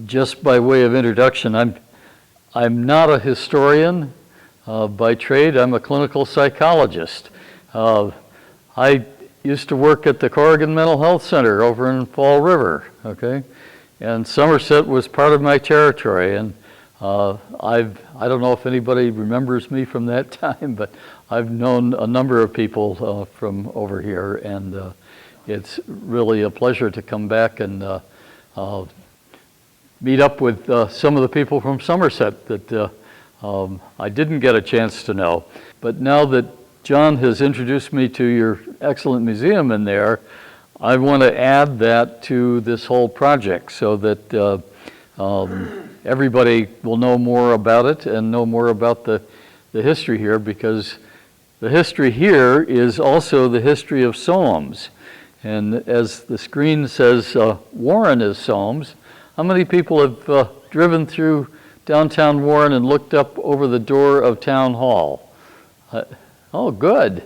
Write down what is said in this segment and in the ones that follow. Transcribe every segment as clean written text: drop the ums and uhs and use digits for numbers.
Just by way of introduction, I'm not a historian by trade. I'm a clinical psychologist. I used to work at the Corrigan Mental Health Center over in Fall River, okay? And Somerset was part of my territory, and I don't know if anybody remembers me from that time, but I've known a number of people from over here, and it's really a pleasure to come back and meet up with some of the people from Somerset that I didn't get a chance to know. But now that John has introduced me to your excellent museum in there, I want to add that to this whole project so that everybody will know more about it and know more about the history here, because the history here is also the history of Sowams. And as the screen says, Warren is Sowams. How many people have driven through downtown Warren and looked up over the door of Town Hall? Oh, good.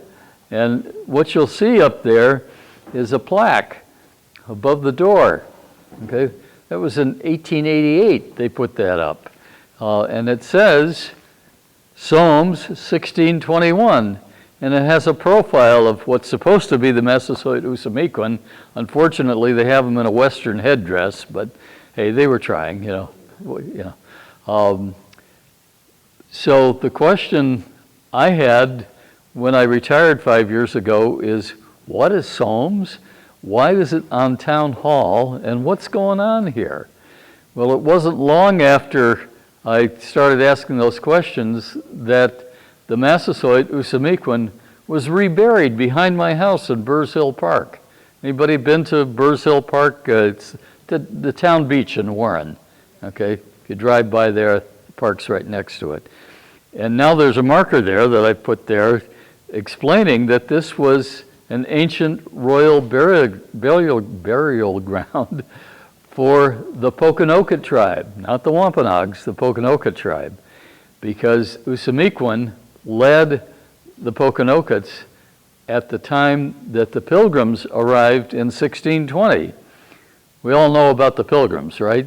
And what you'll see up there is a plaque above the door. Okay, that was in 1888 they put that up. And it says Sowams 1621. And it has a profile of what's supposed to be the Massasoit Usamequin. Unfortunately, they have them in a Western headdress, but hey, they were trying, you know. So the question I had when I retired 5 years ago is, what is Sowams? Why is it on Town Hall? And what's going on here? Well, it wasn't long after I started asking those questions that the Massasoit Usamequin was reburied behind my house in Burrs Hill Park. Anybody been to Burrs Hill Park? It's the town beach in Warren. Okay, if you drive by there, the park's right next to it. And now there's a marker there that I put there explaining that this was an ancient royal burial ground for the Pokanoket tribe, not the Wampanoags, the Pokanoket tribe, because Usamequin led the Pokanokets at the time that the Pilgrims arrived in 1620. We all know about the Pilgrims, right?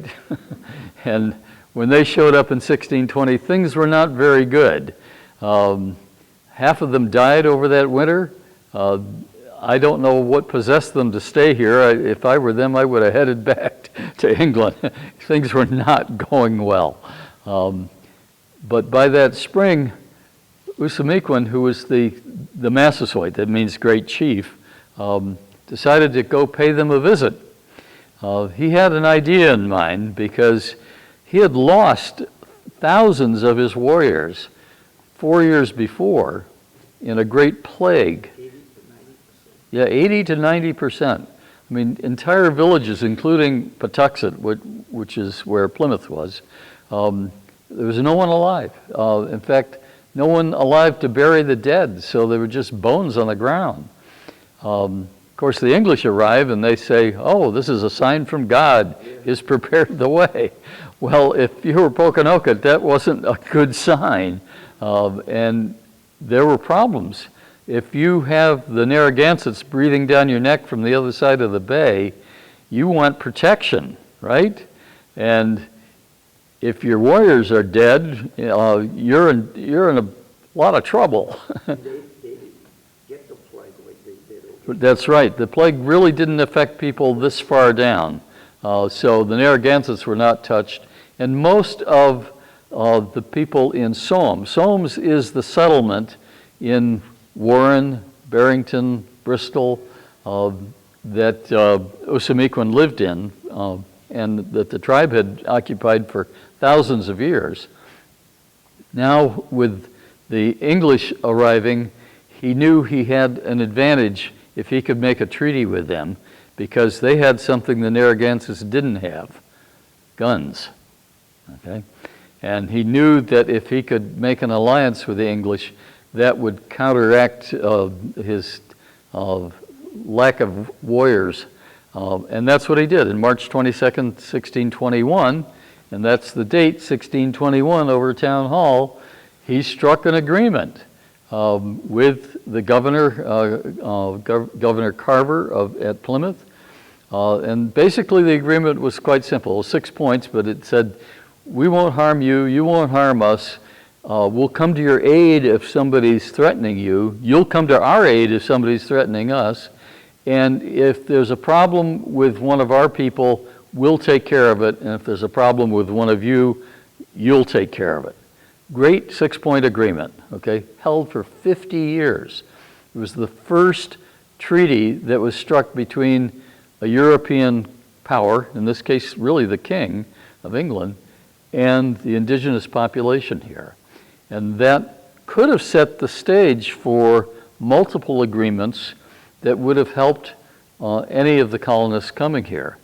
And when they showed up in 1620, things were not very good. Half of them died over that winter. I don't know what possessed them to stay here. If I were them, I would have headed back to England. Things were not going well. But by that spring, Usamequin, who was the Massasoit, that means great chief, decided to go pay them a visit. He had an idea in mind because he had lost thousands of his warriors 4 years before in a great plague. 80 to 90%. Yeah, 80 to 90%. I mean, entire villages, including Patuxet, which is where Plymouth was, there was no one alive. In fact, no one alive to bury the dead, so they were just bones on the ground. Of course, the English arrive and they say, oh, this is a sign from God. He's prepared the way. Well, if you were Pokanoket, that wasn't a good sign. And there were problems. If you have the Narragansetts breathing down your neck from the other side of the bay, you want protection, right? And if your warriors are dead, you're in a lot of trouble. They get the plague like they did over. That's right. The plague really didn't affect people this far down. So the Narragansetts were not touched. And most of the people in Sowams. Sowams is the settlement in Warren, Barrington, Bristol that Usamequin lived in and that the tribe had occupied for thousands of years. Now, with the English arriving, he knew he had an advantage if he could make a treaty with them, because they had something the Narragansetts didn't have, guns. Okay? And he knew that if he could make an alliance with the English, that would counteract his lack of warriors. And that's what he did. In March 22nd, 1621, and that's the date, 1621, over Town Hall, he struck an agreement with the governor, Governor Carver at Plymouth, And basically the agreement was quite simple. It was 6 points, but it said, we won't harm you, you won't harm us. We'll come to your aid if somebody's threatening you. You'll come to our aid if somebody's threatening us. And if there's a problem with one of our people, we'll take care of it. And if there's a problem with one of you, you'll take care of it. Great 6-point agreement, okay? Held for 50 years. It was the first treaty that was struck between a European power, in this case really the King of England, and the indigenous population here. And that could have set the stage for multiple agreements that would have helped any of the colonists coming here.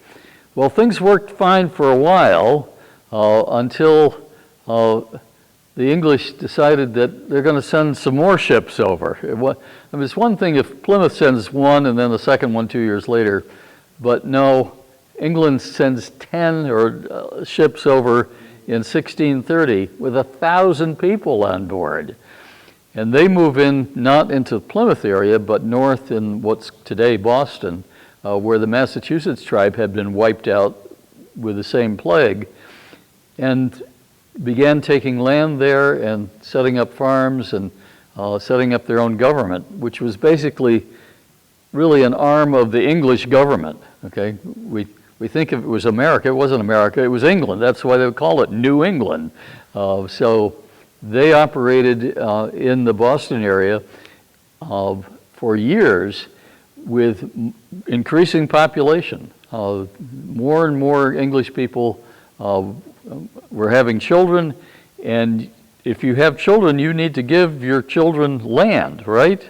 Well, things worked fine for a while until the English decided that they're going to send some more ships over. It's one thing if Plymouth sends one and then the second one 2 years later, but no, England sends 10 ships over in 1630 with 1,000 people on board. And they move in, not into the Plymouth area, but north in what's today Boston, where the Massachusetts tribe had been wiped out with the same plague, and began taking land there and setting up farms and setting up their own government, which was basically really an arm of the English government, okay? We think if it was America, it wasn't America, it was England. That's why they would call it New England. So they operated in the Boston area for years with increasing population. More and more English people were having children, and if you have children, you need to give your children land, right?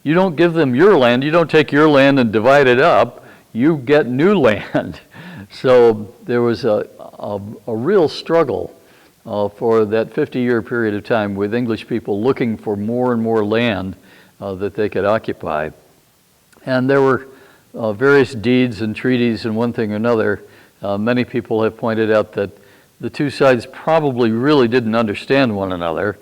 You don't give them your land, you don't take your land and divide it up, you get new land. So there was a real struggle for that 50-year period of time with English people looking for more and more land that they could occupy. And there were various deeds and treaties and one thing or another. Many people have pointed out that the two sides probably really didn't understand one another.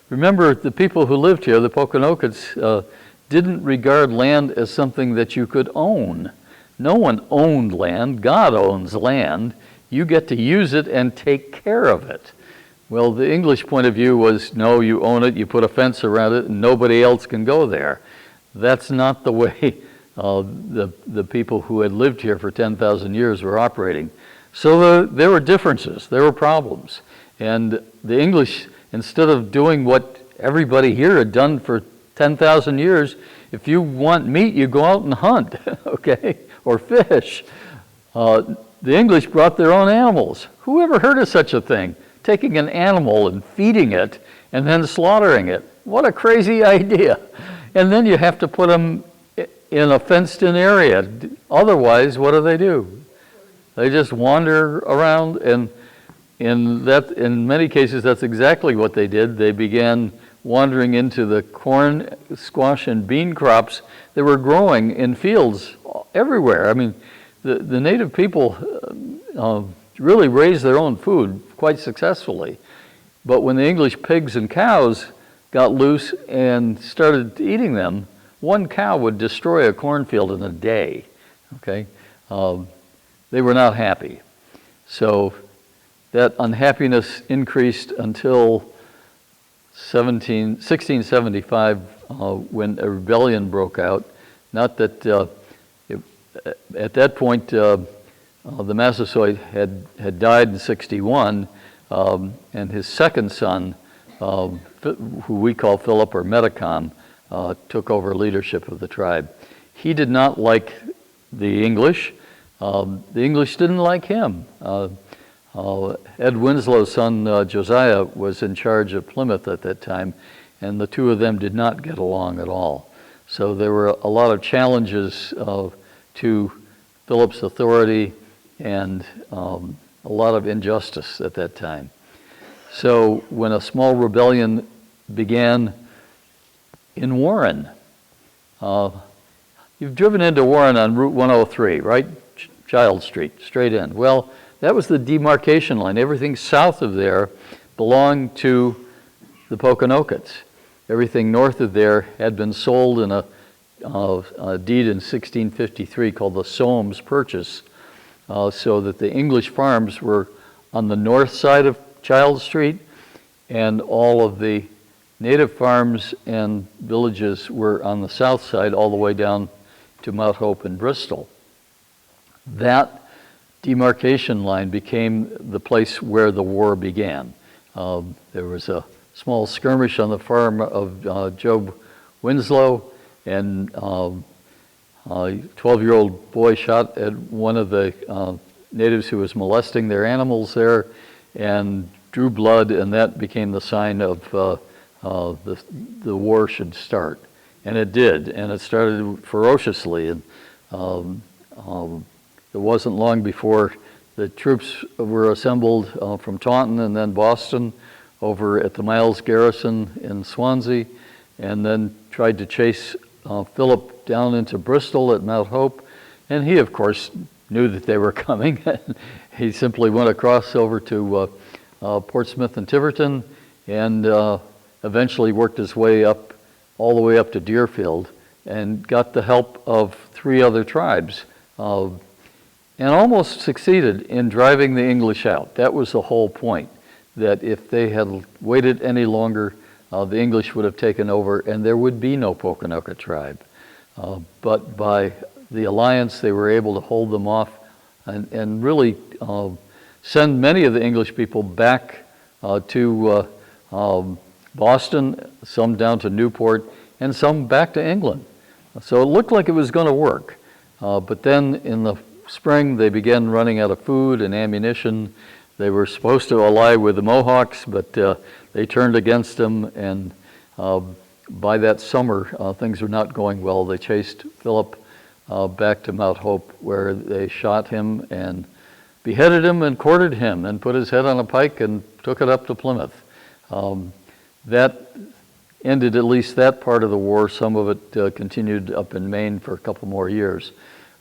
Remember, the people who lived here, the Poconokeets, didn't regard land as something that you could own. No one owned land. God owns land. You get to use it and take care of it. Well, the English point of view was, no, you own it, you put a fence around it, and nobody else can go there. That's not the way the people who had lived here for 10,000 years were operating. So there were differences, there were problems. And the English, instead of doing what everybody here had done for 10,000 years, if you want meat, you go out and hunt, okay, or fish. The English brought their own animals. Who ever heard of such a thing? Taking an animal and feeding it and then slaughtering it. What a crazy idea. And then you have to put them in a fenced-in area. Otherwise, what do? They just wander around, and in many cases, that's exactly what they did. They began wandering into the corn, squash, and bean crops that were growing in fields everywhere. I mean, the native people really raised their own food quite successfully. But when the English pigs and cows got loose and started eating them, one cow would destroy a cornfield in a day, okay? They were not happy. So that unhappiness increased until 1675 when a rebellion broke out. Not that at that point the Massasoit had died in 61, and his second son, who we call Philip or Metacom, took over leadership of the tribe. He did not like the English. The English didn't like him. Ed Winslow's son, Josiah, was in charge of Plymouth at that time, and the two of them did not get along at all. So there were a lot of challenges to Philip's authority and a lot of injustice at that time. So when a small rebellion began in Warren, you've driven into Warren on Route 103, right? Child Street, straight in. Well, that was the demarcation line. Everything south of there belonged to the Poconokeets. Everything north of there had been sold in a a deed in 1653 called the Sowams Purchase, so that the English farms were on the north side of Child Street, and all of the native farms and villages were on the south side, all the way down to Mount Hope and Bristol. That demarcation line became the place where the war began. There was a small skirmish on the farm of Job Winslow, and a 12-year-old boy shot at one of the natives who was molesting their animals there and drew blood, and that became the sign of the war should start. And it did, and it started ferociously. And it wasn't long before the troops were assembled from Taunton and then Boston over at the Miles Garrison in Swansea, and then tried to chase Philip down into Bristol at Mount Hope. And he, of course, knew that they were coming. He simply went across over to Portsmouth and Tiverton, and eventually worked his way up, all the way up to Deerfield, and got the help of 3 other tribes, and almost succeeded in driving the English out. That was the whole point, that if they had waited any longer, the English would have taken over and there would be no Pokanoket tribe. But by the alliance, they were able to hold them off and really send many of the English people back to Boston, some down to Newport, and some back to England. So it looked like it was going to work. But then in the spring, they began running out of food and ammunition. They were supposed to ally with the Mohawks, but they turned against them, and by that summer, things were not going well. They chased Philip back to Mount Hope, where they shot him and beheaded him and quartered him and put his head on a pike and took it up to Plymouth. That ended at least that part of the war. Some of it continued up in Maine for a couple more years.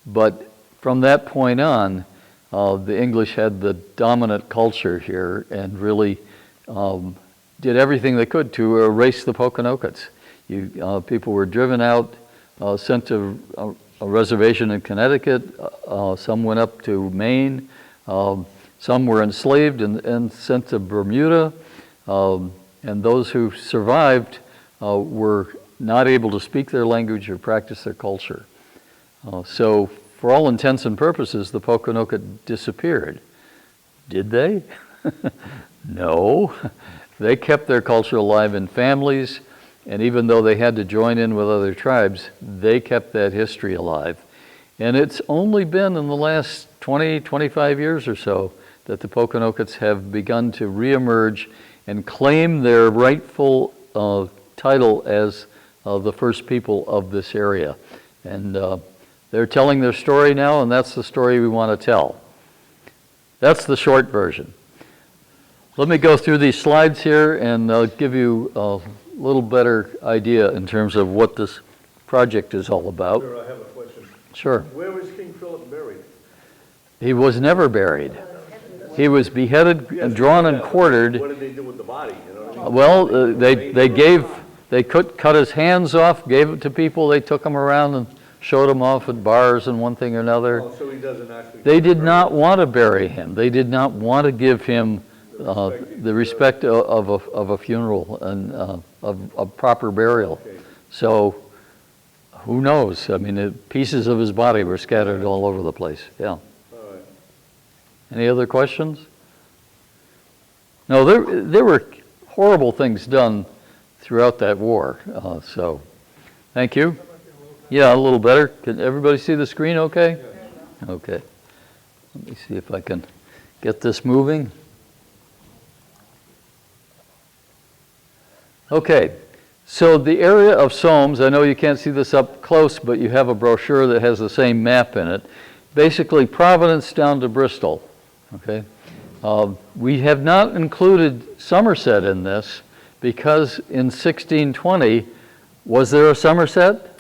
But from that point on, the English had the dominant culture here and really did everything they could to erase the Pokanokets. People were driven out, sent to a reservation in Connecticut. Some went up to Maine. Some were enslaved and sent to Bermuda. And those who survived were not able to speak their language or practice their culture. So for all intents and purposes, the Pokanoket disappeared. Did they? No. They kept their culture alive in families, and even though they had to join in with other tribes, they kept that history alive. And it's only been in the last 20, 25 years or so that the Pokanokets have begun to reemerge and claim their rightful title as the first people of this area. And they're telling their story now, and that's the story we want to tell. That's the short version. Let me go through these slides here and give you a little better idea in terms of what this project is all about. Sir, I have a question. Sure. Where was King Philip buried? He was never buried. He was beheaded and drawn and quartered. What did they do with the body? You know what I mean? Well, they cut his hands off, gave it to people. They took him around and showed him off at bars and one thing or another. Oh, so he doesn't actually. They did not want to bury him. They did not want to give him the respect of a funeral and of a proper burial. Okay. So who knows? I mean, pieces of his body were scattered all over the place. Yeah. All right. Any other questions? No, there were horrible things done throughout that war. So thank you. Yeah, a little better. Can everybody see the screen okay? Okay. Let me see if I can get this moving. Okay, so the area of Sowams, I know you can't see this up close, but you have a brochure that has the same map in it. Basically, Providence down to Bristol, okay? We have not included Somerset in this because in 1620, was there a Somerset?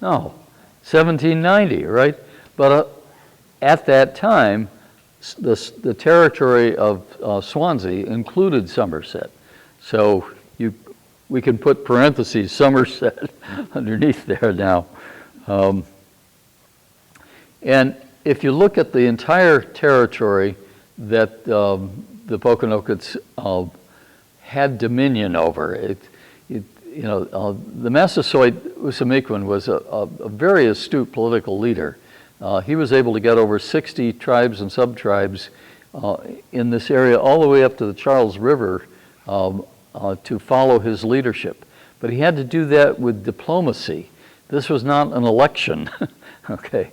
No, 1790, right? But at that time, the territory of Swansea included Somerset. So we can put parentheses, Somerset, underneath there now. And if you look at the entire territory that the Poconokeets had dominion over, the Massasoit Usamiquan was a very astute political leader. He was able to get over 60 tribes and sub-tribes in this area all the way up to the Charles River to follow his leadership. But he had to do that with diplomacy. This was not an election, okay?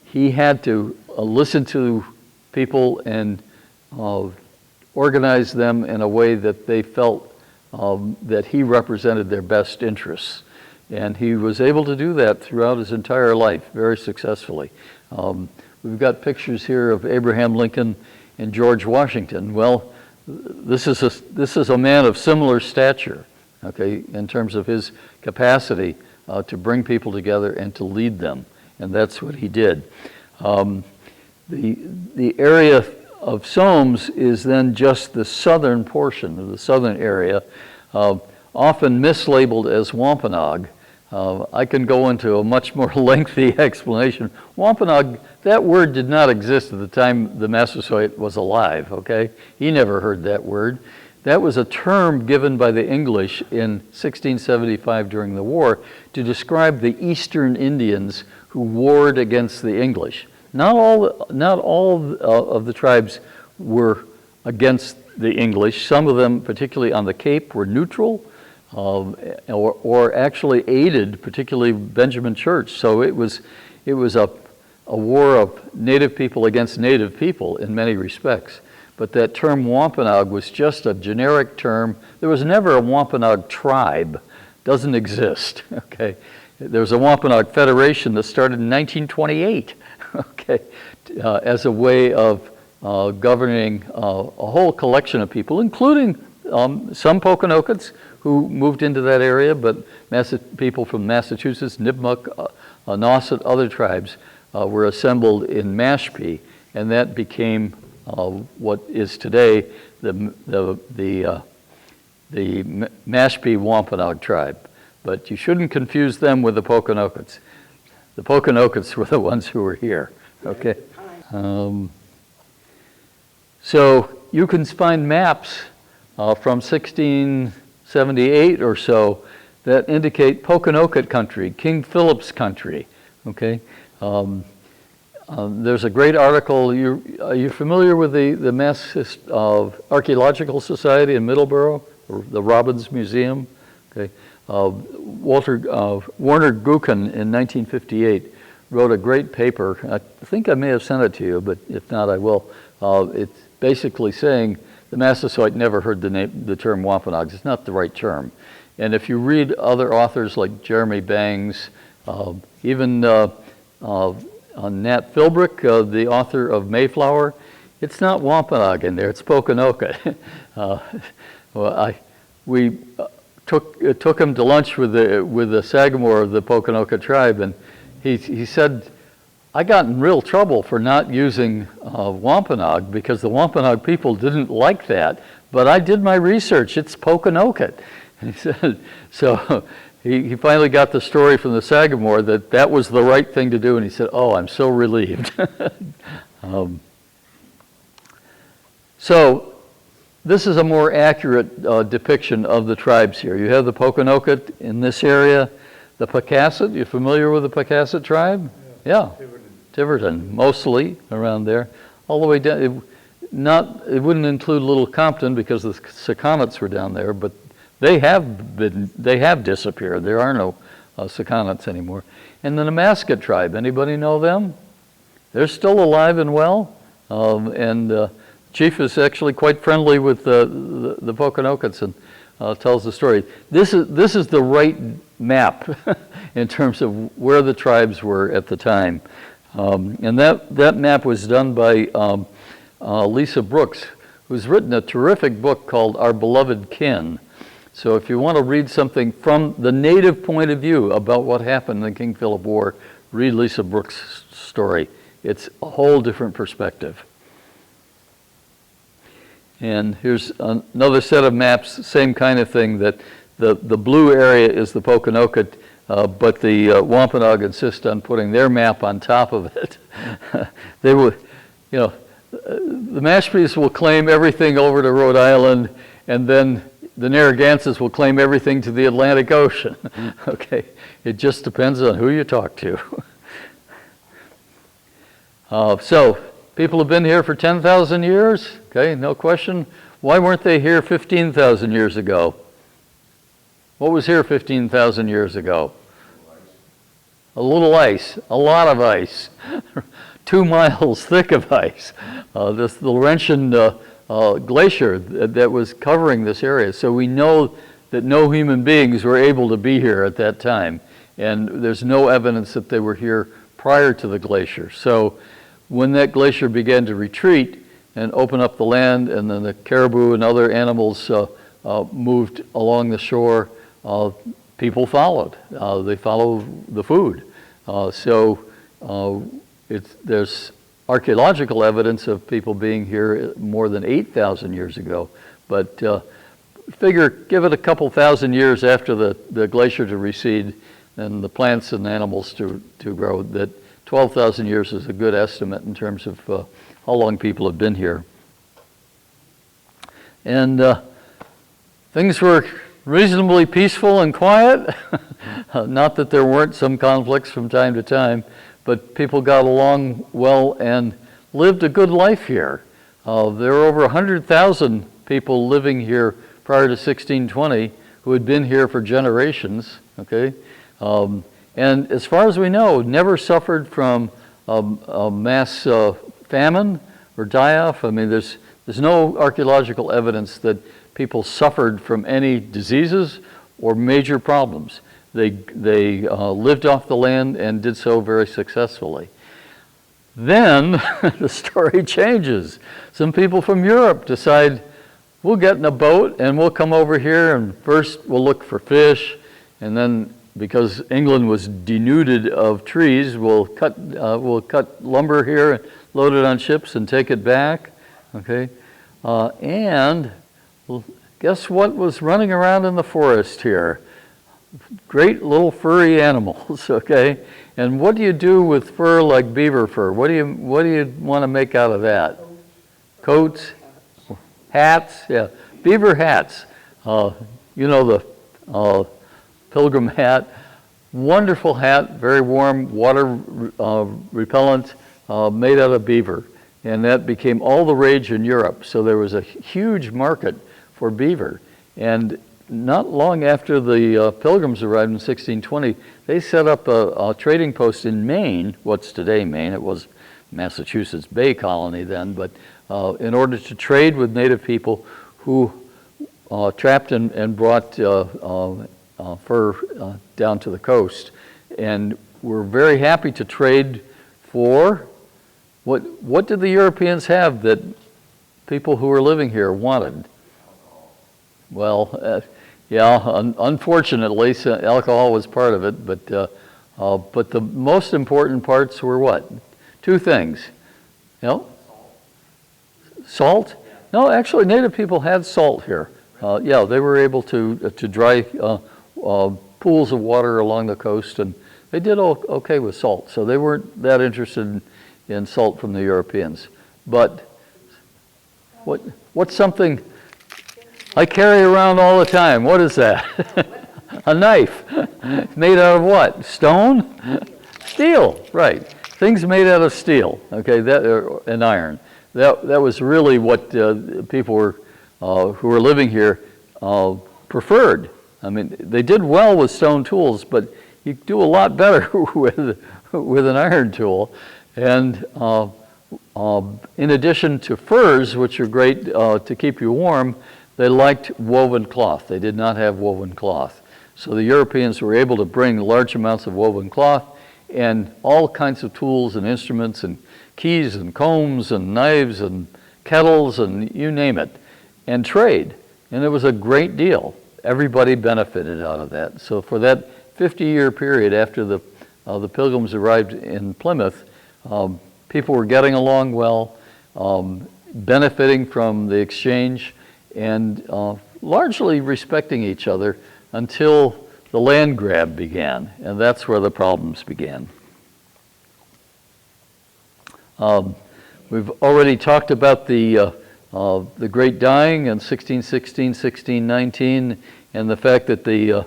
He had to listen to people and organize them in a way that they felt that he represented their best interests. And he was able to do that throughout his entire life very successfully. We've got pictures here of Abraham Lincoln and George Washington. Well, this is a man of similar stature, okay, in terms of his capacity to bring people together and to lead them. And that's what he did. The area of Sowams is then just the southern portion of the southern area, often mislabeled as Wampanoag. I can go into a much more lengthy explanation. Wampanoag, that word did not exist at the time the Massasoit was alive, okay? He never heard that word. That was a term given by the English in 1675 during the war to describe the eastern Indians who warred against the English. Not all of the tribes were against the English. Some of them, particularly on the Cape, were neutral or actually aided, particularly Benjamin Church. So it was a war of native people against native people in many respects. But that term Wampanoag was just a generic term. There was never a Wampanoag tribe. Doesn't exist, okay? There was a Wampanoag Federation that started in 1928, okay, as a way of governing a whole collection of people, including some Poconokeets who moved into that area, but people from Massachusetts, Nipmuc, Nauset, other tribes were assembled in Mashpee, and that became what is today the Mashpee Wampanoag tribe. But you shouldn't confuse them with the Poconokeets. The Poconokeets were the ones who were here, okay? So you can find maps from 1678 or so that indicate Poconoket country, King Philip's country, okay? There's a great article. Are you familiar with the Mass Archaeological Society in Middleborough, the Robbins Museum? Okay. Warner Gookin in 1958 wrote a great paper. I think I may have sent it to you, but if not, I will. It's basically saying the Massasoit never heard the term Wampanoag. It's not the right term. And if you read other authors like Jeremy Bangs, even Nat Philbrick, the author of Mayflower, it's not Wampanoag in there, it's Poconoket. We took him to lunch with the Sagamore of the Poconoket tribe, and he said, I got in real trouble for not using Wampanoag because the Wampanoag people didn't like that, but I did my research, it's Poconoket. And he said, so he finally got the story from the Sagamore that was the right thing to do, and he said, oh, I'm so relieved. So this is a more accurate depiction of the tribes here. You have the Poconoket in this area, the Pocasset. You familiar with the Pocasset tribe? Yeah. Tiverton, mostly around there, all the way down. It wouldn't include Little Compton because the Sakonets were down there, but they have disappeared. There are no Sakonets anymore. And the Namasket tribe, anybody know them? They're still alive and well, and Chief is actually quite friendly with the Poconokets and tells the story. This is the right map in terms of where the tribes were at the time. And that map was done by Lisa Brooks, who's written a terrific book called Our Beloved Kin. So if you want to read something from the native point of view about what happened in the King Philip War, read Lisa Brooks' story. It's a whole different perspective. And here's another set of maps, same kind of thing, that the blue area is the Pokanoket, but the Wampanoag insist on putting their map on top of it. They would, you know, the Mashpees will claim everything over to Rhode Island, and then the Narragansetts will claim everything to the Atlantic Ocean. Okay, it just depends on who you talk to. So, people have been here for 10,000 years, okay, no question. Why weren't they here 15,000 years ago? What was here 15,000 years ago? A little ice, a lot of ice, 2 miles thick of ice. The Laurentian glacier that was covering this area. So we know that no human beings were able to be here at that time. And there's no evidence that they were here prior to the glacier. So when that glacier began to retreat and open up the land, and then the caribou and other animals moved along the shore, people followed. They followed the food. There's archaeological evidence of people being here more than 8,000 years ago. But figure, give it a couple thousand years after the glacier to recede and the plants and animals to grow, that 12,000 years is a good estimate in terms of how long people have been here. And things were reasonably peaceful and quiet. Not that there weren't some conflicts from time to time, but people got along well and lived a good life here. There were over 100,000 people living here prior to 1620 who had been here for generations, okay? And as far as we know, never suffered from a mass famine or die-off. I mean, there's no archaeological evidence that people suffered from any diseases or major problems. They lived off the land and did so very successfully. Then the story changes. Some people from Europe decide, we'll get in a boat and we'll come over here, and first we'll look for fish, and then because England was denuded of trees, we'll cut lumber here and load it on ships and take it back. Okay, and guess what was running around in the forest here? Great little furry animals. Okay, and what do you do with fur like beaver fur? What do you want to make out of that? Coats, hats. Yeah, beaver hats. You know the pilgrim hat. Wonderful hat, very warm, water repellent, made out of beaver. And that became all the rage in Europe. So there was a huge market for beaver. And not long after the Pilgrims arrived in 1620, they set up a trading post in Maine, what's today Maine. It was Massachusetts Bay Colony then, but in order to trade with native people who trapped and brought fur down to the coast. And we're very happy to trade for what did the Europeans have that people who were living here wanted? Well, yeah, unfortunately, alcohol was part of it, but the most important parts were what? 2 things. You know? Salt? No, actually, native people had salt here. Yeah, they were able to dry pools of water along the coast, and they did okay with salt. So they weren't that interested in salt from the Europeans. But what's something I carry around all the time? What is that? A knife. Made out of what? Stone? Steel, right. Things made out of steel, okay, and iron. That was really what people who were living here preferred. I mean, they did well with stone tools, but you do a lot better with an iron tool. And in addition to furs, which are great to keep you warm, they liked woven cloth. They did not have woven cloth. So the Europeans were able to bring large amounts of woven cloth and all kinds of tools and instruments and keys and combs and knives and kettles and you name it, and trade. And it was a great deal. Everybody benefited out of that. So for that 50-year period after the Pilgrims arrived in Plymouth, people were getting along well. benefiting from the exchange and largely respecting each other until the land grab began, and that's where the problems began. We've already talked about the Great Dying in 1616, 1619, and the fact that the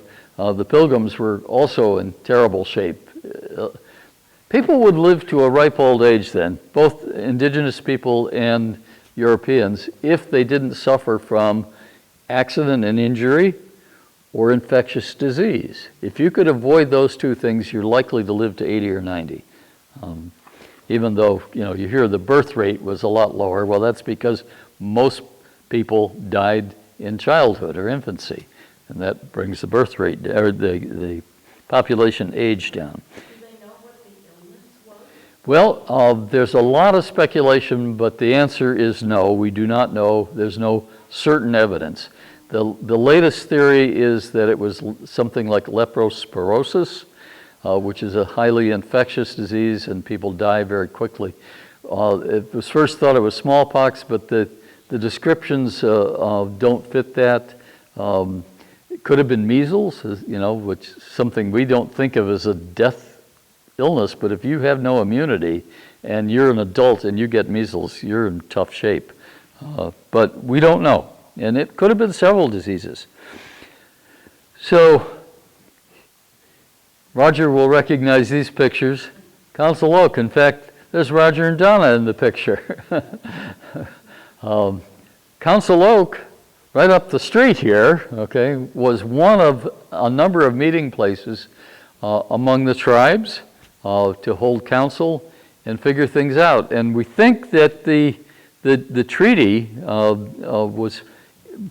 Pilgrims were also in terrible shape. People would live to a ripe old age then, both indigenous people and Europeans, if they didn't suffer from accident and injury or infectious disease. If you could avoid those two things, you're likely to live to 80 or 90. Even though, you hear the birth rate was a lot lower. Well, that's because most people died in childhood or infancy, and that brings the birth rate, or the population age down. Do they know what the illness was? Well, there's a lot of speculation, but the answer is no. We do not know. There's no certain evidence. The latest theory is that it was something like leprospirosis, which is a highly infectious disease, and people die very quickly. It was first thought it was smallpox, but the descriptions don't fit that. It could have been measles, which is something we don't think of as a death illness, but if you have no immunity and you're an adult and you get measles, you're in tough shape. But we don't know, and it could have been several diseases. So Roger will recognize these pictures. Council Oak, in fact, there's Roger and Donna in the picture. Council Oak, right up the street here, okay, was one of a number of meeting places among the tribes to hold council and figure things out. And we think that the treaty was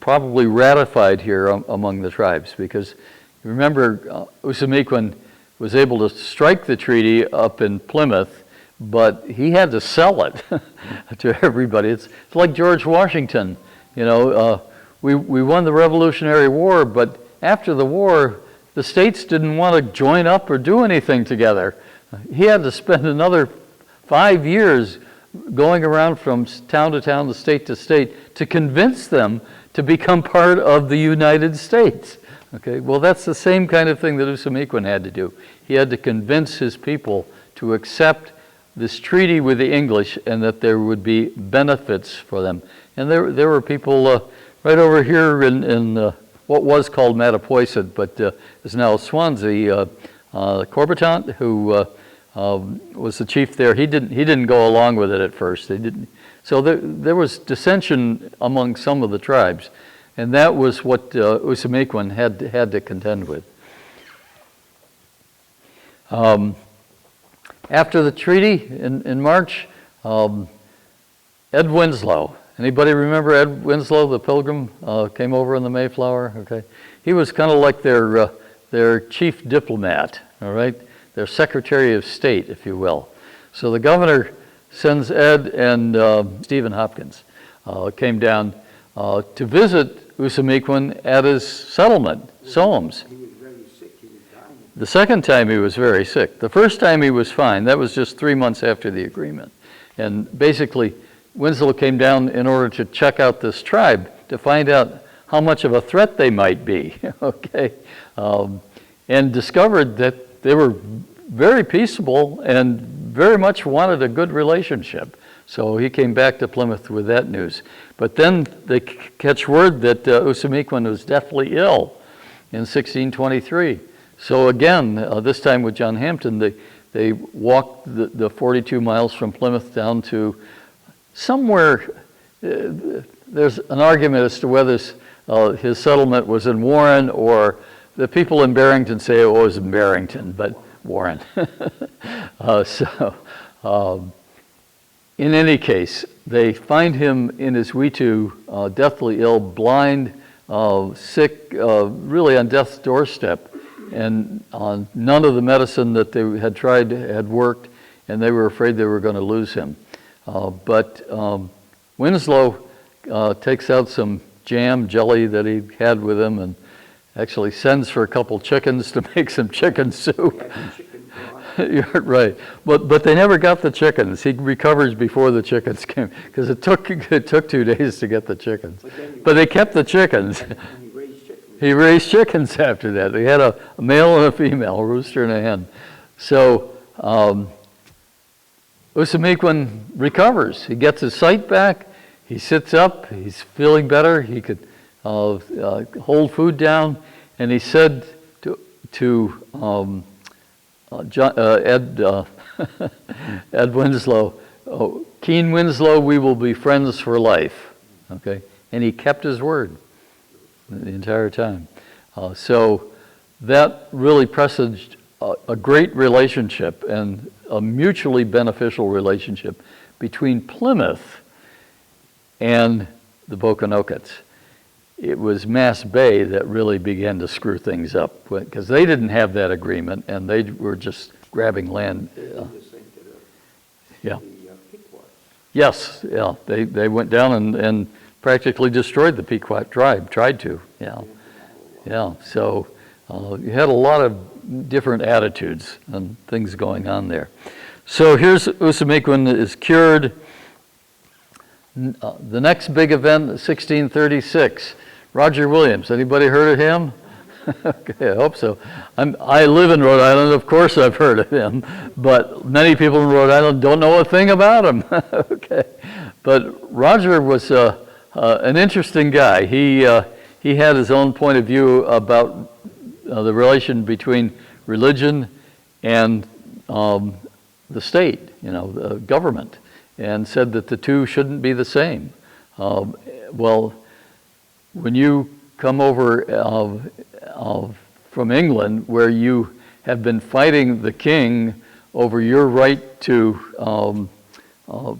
probably ratified here among the tribes, because remember, Usamequin was able to strike the treaty up in Plymouth, but he had to sell it to everybody. It's like George Washington. We won the Revolutionary War, but after the war, the states didn't want to join up or do anything together. He had to spend another 5 years going around from town to town, state to state, to convince them to become part of the United States. Okay, well, that's the same kind of thing that Usamequin had to do. He had to convince his people to accept this treaty with the English and that there would be benefits for them. And there were people right over here in what was called Mattapoisett, but is now Swansea, Corbitant, who was the chief there. He didn't go along with it at first. They didn't. So there was dissension among some of the tribes. And that was what Usamequin had to contend with. After the treaty in March, Ed Winslow. Anybody remember Ed Winslow, the Pilgrim, came over in the Mayflower? Okay, he was kind of like their chief diplomat. All right, their Secretary of State, if you will. So the governor sends Ed and Stephen Hopkins came down to visit Usamequin at his settlement, Sowams. He was very sick, he was dying. The second time he was very sick. The first time he was fine. That was just 3 months after the agreement. And basically, Winslow came down in order to check out this tribe to find out how much of a threat they might be, okay? And discovered that they were very peaceable and very much wanted a good relationship. So he came back to Plymouth with that news. But then they catch word that Usamequin was deathly ill in 1623. So again, this time with John Hampton, they walked the 42 miles from Plymouth down to somewhere. There's an argument as to whether his settlement was in Warren, or the people in Barrington say it was in Barrington, but Warren. In any case, they find him in his Witu, deathly ill, blind, sick, really on death's doorstep. And none of the medicine that they had tried had worked, and they were afraid they were going to lose him. But Winslow takes out some jam, jelly that he had with him, and actually sends for a couple chickens to make some chicken soup. Chicken broth. You're right. But they never got the chickens. He recovers before the chickens came, because it took 2 days to get the chickens. But they kept the chickens. And he raised chickens. He raised chickens after that. He had a male and a female, a rooster and a hen. So Usamequin recovers. He gets his sight back. He sits up. He's feeling better. He could hold food down. And he said to Ed Winslow, Keen Winslow, we will be friends for life. Okay, and he kept his word the entire time. So that really presaged a great relationship and a mutually beneficial relationship between Plymouth and the Bokonokets. It was Mass Bay that really began to screw things up, because they didn't have that agreement, and they were just grabbing land. They did the same to Yeah. the Pequots. Yes, yeah, they went down and practically destroyed the Pequot tribe, tried to, yeah. Yeah, so you had a lot of different attitudes and things going on there. So here's Usamequin is cured. The next big event, 1636. Roger Williams, anybody heard of him? Okay, I hope so. I live in Rhode Island, of course I've heard of him, but many people in Rhode Island don't know a thing about him. Okay, but Roger was an interesting guy. He had his own point of view about the relation between religion and the state, the government, and said that the two shouldn't be the same. Well, when you come over from England, where you have been fighting the king over your right to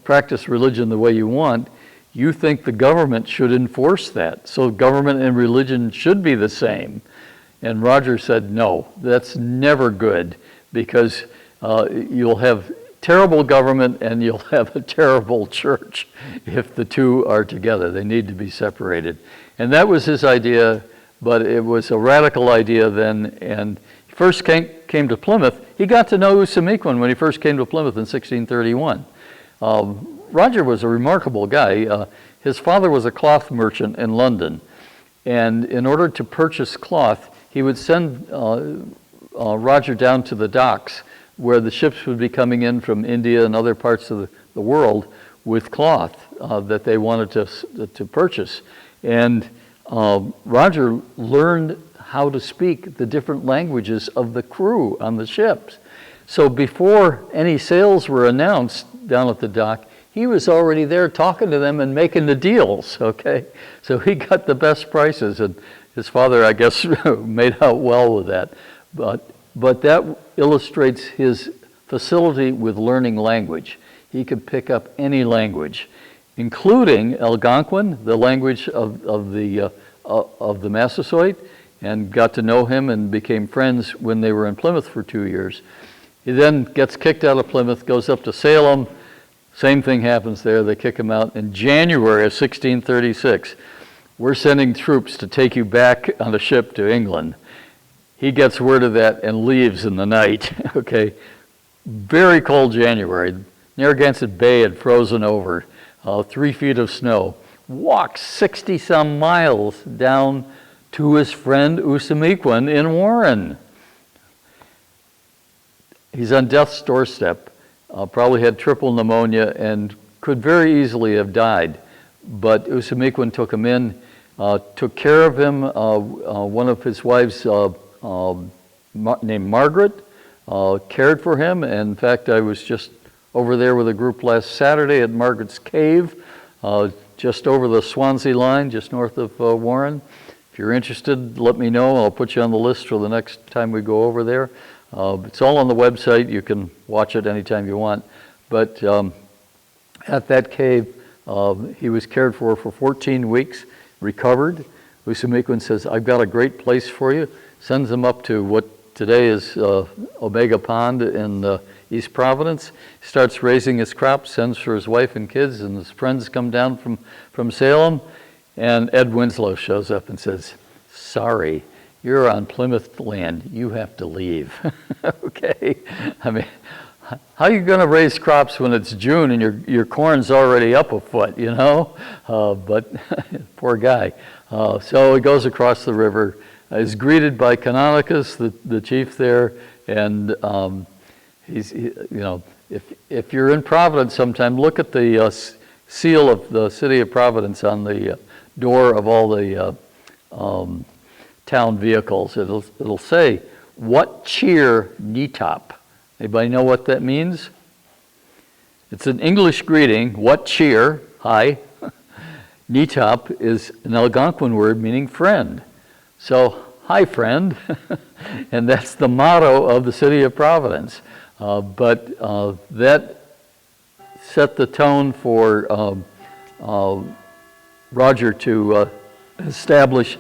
practice religion the way you want, you think the government should enforce that. So government and religion should be the same. And Roger said, no, that's never good, because you'll have terrible government and you'll have a terrible church if the two are together. They need to be separated. And that was his idea, but it was a radical idea then. And he first came to Plymouth. He got to know Usamequin when he first came to Plymouth in 1631. Roger was a remarkable guy. His father was a cloth merchant in London. And in order to purchase cloth, he would send Roger down to the docks, where the ships would be coming in from India and other parts of the world with cloth that they wanted to purchase. And Roger learned how to speak the different languages of the crew on the ships. So before any sales were announced down at the dock, he was already there talking to them and making the deals, okay? So he got the best prices, and his father, I guess, made out well with that. But that illustrates his facility with learning language. He could pick up any language, including Algonquin, the language of the Massasoit, and got to know him and became friends when they were in Plymouth for 2 years. He then gets kicked out of Plymouth, goes up to Salem. Same thing happens there. They kick him out in January of 1636. We're sending troops to take you back on a ship to England. He gets word of that and leaves in the night, okay? Very cold January. Narragansett Bay had frozen over, 3 feet of snow. Walks 60-some miles down to his friend Usamequin in Warren. He's on death's doorstep, probably had triple pneumonia and could very easily have died. But Usamequin took him in, took care of him. One of his wives, named Margaret, cared for him. In fact, I was just over there with a group last Saturday at Margaret's Cave, just over the Swansea line, just north of Warren. If you're interested, let me know. I'll put you on the list for the next time we go over there. It's all on the website. You can watch it anytime you want. But at that cave, he was cared for 14 weeks, recovered. Usamequin says, I've got a great place for you. Sends him up to what today is Omega Pond in East Providence. Starts raising his crops, sends for his wife and kids, and his friends come down from Salem. And Ed Winslow shows up and says, sorry, you're on Plymouth land, you have to leave. Okay? I mean, how are you going to raise crops when it's June and your corn's already up a foot, you know? But poor guy. So he goes across the river, is greeted by Canonicus, the chief there, and you know, if you're in Providence sometime, look at the seal of the city of Providence on the door of all the town vehicles. It'll say, "What cheer, Netop?" Anybody know what that means? It's an English greeting. What cheer? Hi. Netop is an Algonquin word meaning friend. So, hi, friend. And that's the motto of the city of Providence. But that set the tone for Roger to establish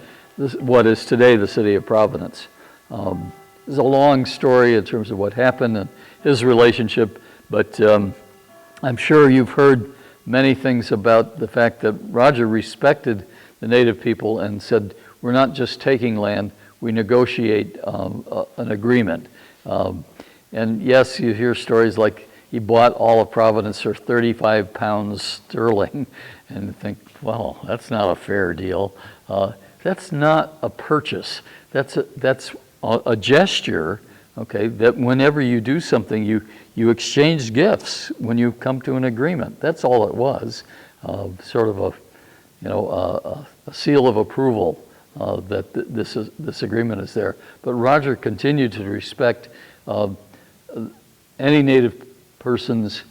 what is today the city of Providence. There's a long story in terms of what happened and his relationship, but I'm sure you've heard many things about the fact that Roger respected the native people and said, we're not just taking land, we negotiate an agreement. And yes, you hear stories like he bought all of Providence for 35 pounds sterling, and you think, well, that's not a fair deal. That's not a purchase. That's a gesture, okay, that whenever you do something, you exchange gifts when you come to an agreement. That's all it was, sort of a seal of approval that this agreement is there. But Roger continued to respect any native person's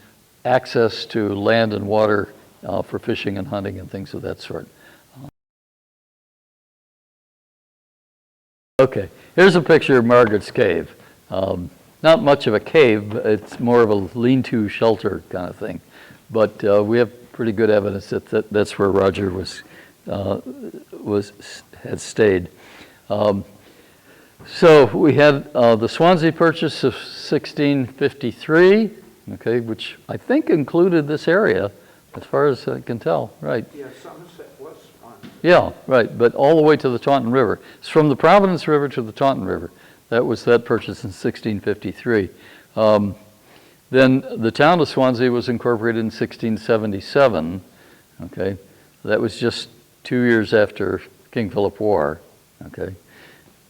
access to land and water for fishing and hunting and things of that sort. Okay, here's a picture of Margaret's Cave. Not much of a cave, it's more of a lean-to shelter kind of thing. But we have pretty good evidence that that's where Roger had stayed. So we had the Swansea Purchase of 1653, okay, which I think included this area, as far as I can tell, right? Yeah, Somerset was on. Yeah, right, but all the way to the Taunton River. It's from the Providence River to the Taunton River. That was that purchase in 1653. Then the town of Swansea was incorporated in 1677, okay? That was just 2 years after King Philip War, okay?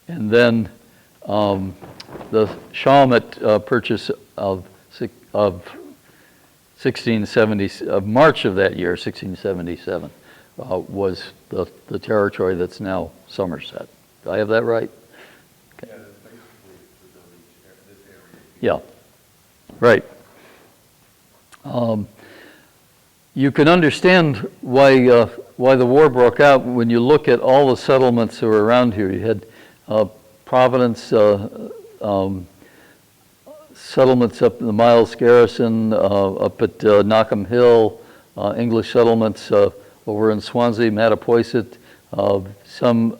And then the Shawmut purchase of 1670, of March of that year, 1677, was the territory that's now Somerset. Do I have that right? Yeah, that's basically the village, this area. Yeah, right. You can understand why the war broke out when you look at all the settlements that were around here. You had Providence settlements up in the Miles Garrison, up at Knockham Hill, English settlements over in Swansea, Mattapoisett, some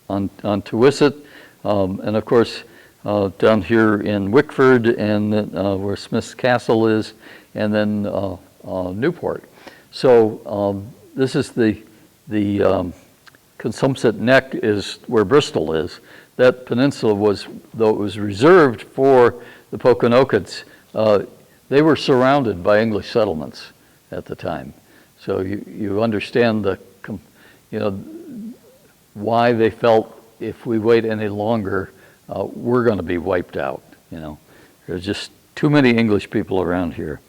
on Tuisset, and of course down here in Wickford and where Smith's Castle is, and then Newport. So this is the Somerset Neck is where Bristol is. That peninsula was, though it was reserved for the Pokanokets, they were surrounded by English settlements at the time. So you understand why they felt if we wait any longer, we're going to be wiped out. There's just too many English people around here.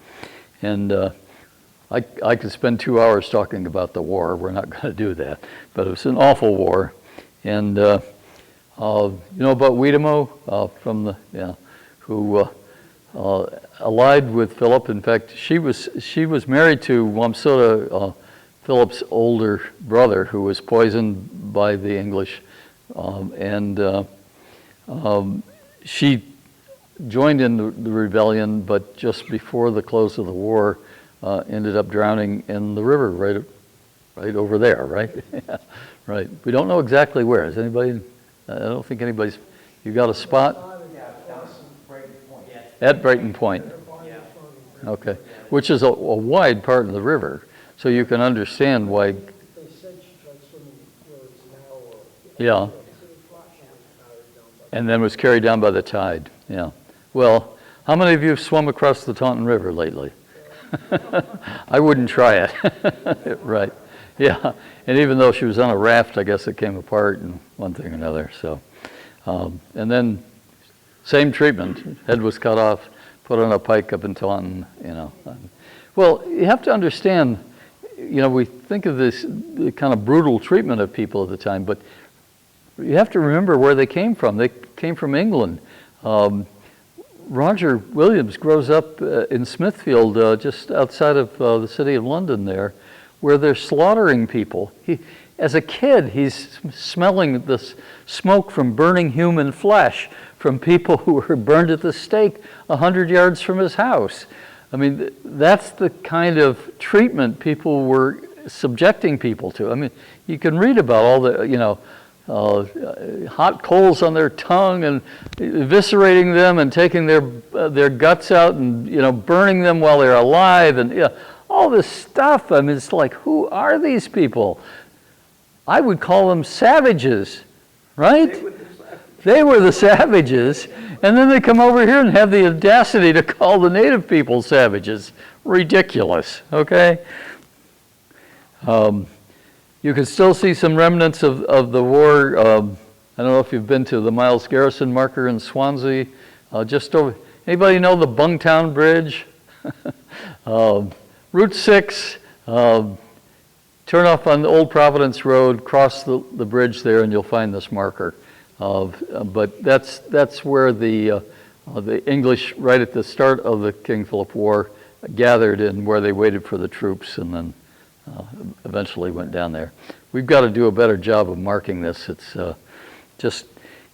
And I could spend 2 hours talking about the war. We're not going to do that. But it was an awful war. And you know about Wiedemo who allied with Philip. In fact, she was married to Wamsutta, Philip's older brother, who was poisoned by the English. She joined in the rebellion, but just before the close of the war, ended up drowning in the river right over there, right? Yeah, right. We don't know exactly where. Is anybody? I don't think anybody's. You got a spot? At Brighton Point. Okay, which is a wide part of the river, so you can understand why. They said she tried swimming where it's now. Yeah. and then was carried down by the tide, yeah. Well, how many of you have swum across the Taunton River lately? I wouldn't try it. Right, yeah. And even though she was on a raft, I guess it came apart and one thing or another, so. And then, same treatment, head was cut off, put on a pike up in Taunton, you know. Well, you have to understand, you know, we think of this kind of brutal treatment of people at the time, but you have to remember where they came from. They came from England. Roger Williams grows up in Smithfield, just outside of the city of London there, where they're slaughtering people. As a kid, he's smelling the smoke from burning human flesh from people who were burned at the stake 100 yards from his house. I mean, that's the kind of treatment people were subjecting people to. I mean, you can read about all the, you know, hot coals on their tongue and eviscerating them and taking their guts out and, you know, burning them while they're alive and, you know, all this stuff. I mean, it's like, who are these people? I would call them savages, right? They were the savages, and then they come over here and have the audacity to call the native people savages. Ridiculous, okay? You can still see some remnants of the war. I don't know if you've been to the Miles Garrison marker in Swansea. Just over, anybody know the Bungtown Bridge? Route 6, turn off on the Old Providence Road, cross the bridge there, and you'll find this marker. But that's where the English, right at the start of the King Philip War, gathered and where they waited for the troops and then eventually went down there. We've got to do a better job of marking this. It's just,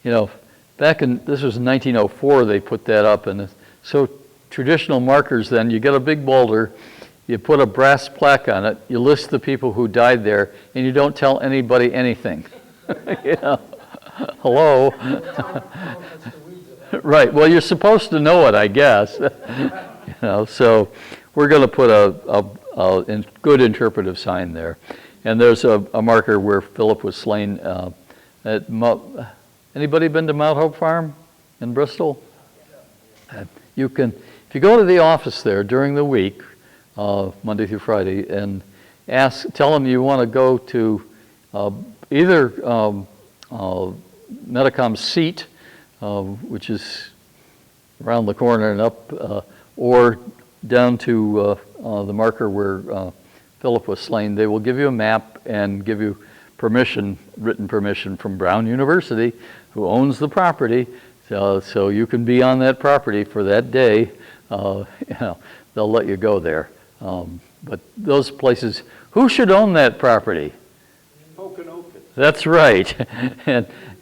you know, this was in 1904 they put that up, and so traditional markers then, you get a big boulder, you put a brass plaque on it, you list the people who died there, and you don't tell anybody anything. You know? Hello? Right, well, you're supposed to know it, I guess. You know, so we're going to put a good interpretive sign there. And there's a marker where Philip was slain at anybody been to Mount Hope Farm in Bristol? You can, if you go to the office there during the week, Monday through Friday, and tell them you want to go to either Medicom's seat, which is around the corner and up, or down to the marker where Philip was slain. They will give you a map and give you permission, written permission from Brown University, who owns the property, so you can be on that property for that day. You know, they'll let you go there. But those places, who should own that property? That's right.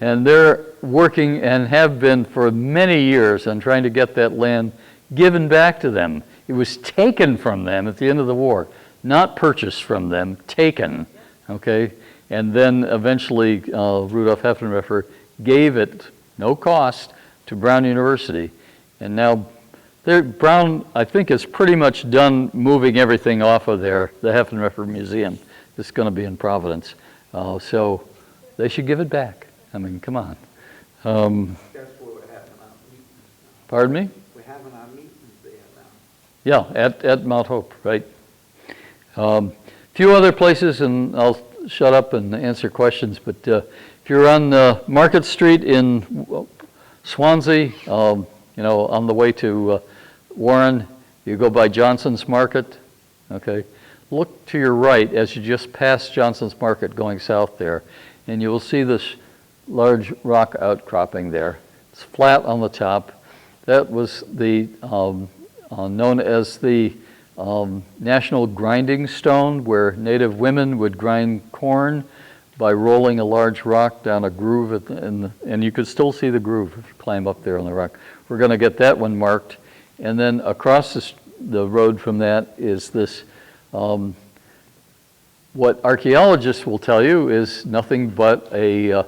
And they're working and have been for many years on trying to get that land given back to them. It was taken from them at the end of the war, not purchased from them, taken, okay? And then eventually Rudolf Heffenreffer gave it, no cost, to Brown University. And now Brown, I think, is pretty much done moving everything off of there. The Heffenreffer Museum is going to be in Providence. So they should give it back. I mean, come on. That's where we're having our meetings. Pardon me? We're having our meetings there now. Yeah, at Mount Hope, right. Few other places, and I'll shut up and answer questions, but if you're on Market Street in Swansea, you know, on the way to Warren, you go by Johnson's Market, okay? Look to your right as you just pass Johnson's Market going south there, and you will see this large rock outcropping there. It's flat on the top. That was the known as the national grinding stone, where native women would grind corn by rolling a large rock down a groove, and you could still see the groove if you climb up there on the rock. We're going to get that one marked. And then across the road from that is this, what archaeologists will tell you is nothing but a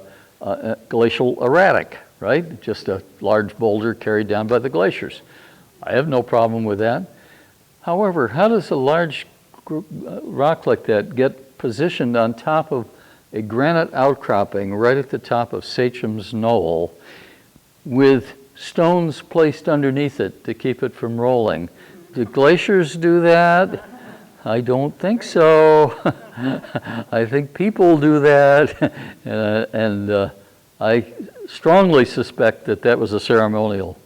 glacial erratic, right? Just a large boulder carried down by the glaciers. I have no problem with that. However, how does a large rock like that get positioned on top of a granite outcropping right at the top of Sacham's Knoll with stones placed underneath it to keep it from rolling. Do glaciers do that? I don't think so. I think people do that, and I strongly suspect that that was a ceremonial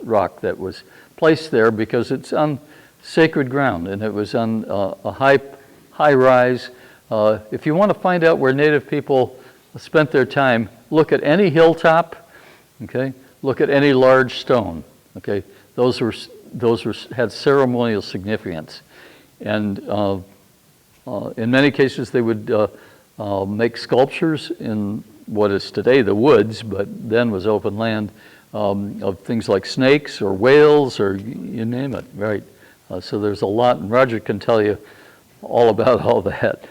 rock that was placed there because it's on sacred ground, and it was on a high rise. If you want to find out where Native people spent their time, look at any hilltop, okay? Look at any large stone, okay? Those had ceremonial significance. And in many cases, they would make sculptures in what is today the woods, but then was open land, of things like snakes or whales or you name it, right? So there's a lot, and Roger can tell you all about all that.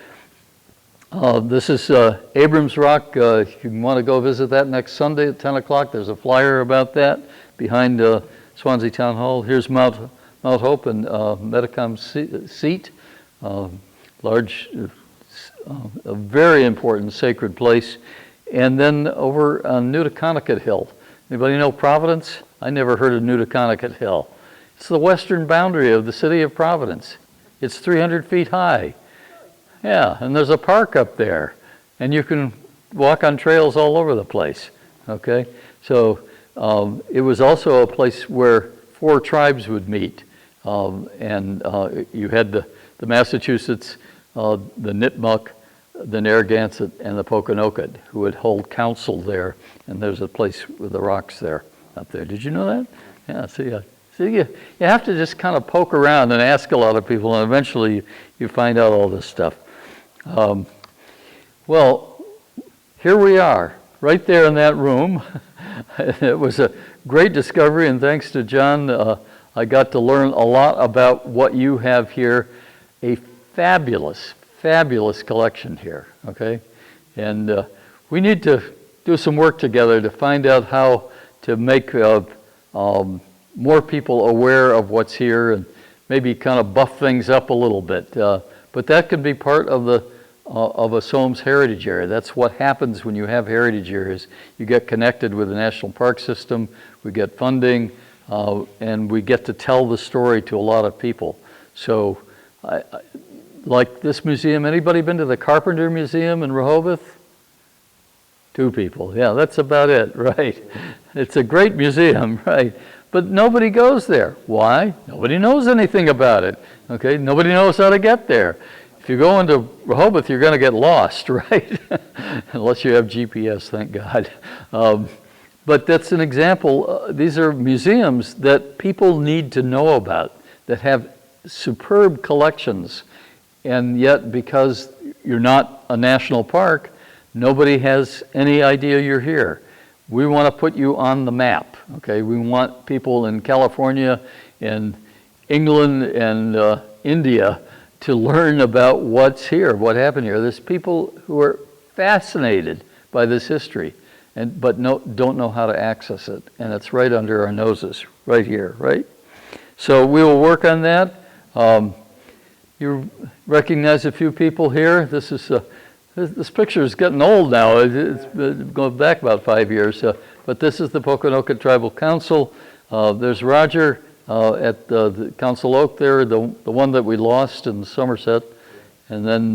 This is Abrams Rock. If you want to go visit that next Sunday at 10 o'clock, there's a flyer about that behind Swansea Town Hall. Here's Mount Hope and Metacom's seat, large, a very important sacred place. And then over on Newtoconnicut Hill. Anybody know Providence? I never heard of Newtoconnicut Hill. It's the western boundary of the city of Providence. It's 300 feet high. Yeah, and there's a park up there. And you can walk on trails all over the place, okay? So it was also a place where 4 tribes would meet. And you had the Massachusetts, the Nipmuc, the Narragansett, and the Pokanoket, who would hold council there. And there's a place with the rocks there, up there. Did you know that? Yeah, see, you have to just kind of poke around and ask a lot of people, and eventually you find out all this stuff. Well, here we are, right there in that room. It was a great discovery, and thanks to John, I got to learn a lot about what you have here. A fabulous collection here, okay? And we need to do some work together to find out how to make more people aware of what's here and maybe kind of buff things up a little bit. But that could be part of a Sowams heritage area. That's what happens when you have heritage areas. You get connected with the National Park System, we get funding, and we get to tell the story to a lot of people. So, like this museum, anybody been to the Carpenter Museum in Rehoboth? 2 people, yeah, that's about it, right? It's a great museum, right? But nobody goes there. Why? Nobody knows anything about it, okay? Nobody knows how to get there. If you go into Rehoboth, you're going to get lost, right? Unless you have GPS, thank God. But that's an example. These are museums that people need to know about, that have superb collections. And yet, because you're not a national park, nobody has any idea you're here. We want to put you on the map, okay? We want people in California and England and India to learn about what's here, what happened here. There's people who are fascinated by this history, but don't know how to access it. And it's right under our noses, right here, right? So we will work on that. You recognize a few people here. This picture is getting old now. It's going back about 5 years. But this is the Pokanoket Tribal Council. There's Roger at the Council Oak there, the one that we lost in Somerset. And then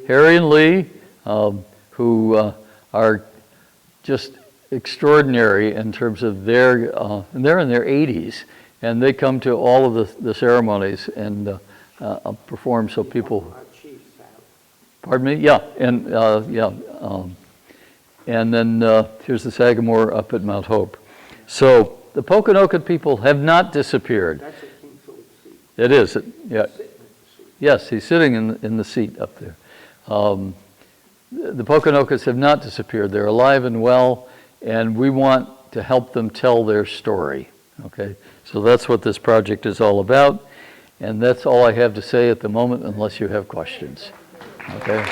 Harry and Lee, who are just extraordinary in terms of and they're in their 80s. And they come to all of the ceremonies and perform so people. Our chiefs have. Pardon me? Yeah, and and then here's the Sagamore up at Mount Hope. So the Pokanoket people have not disappeared. That's a King Philip seat. It is, yeah. Sitting at the seat. Yes, he's sitting in the seat up there. The Pokanokets have not disappeared. They're alive and well, and we want to help them tell their story. Okay, so that's what this project is all about, and that's all I have to say at the moment, unless you have questions. Okay.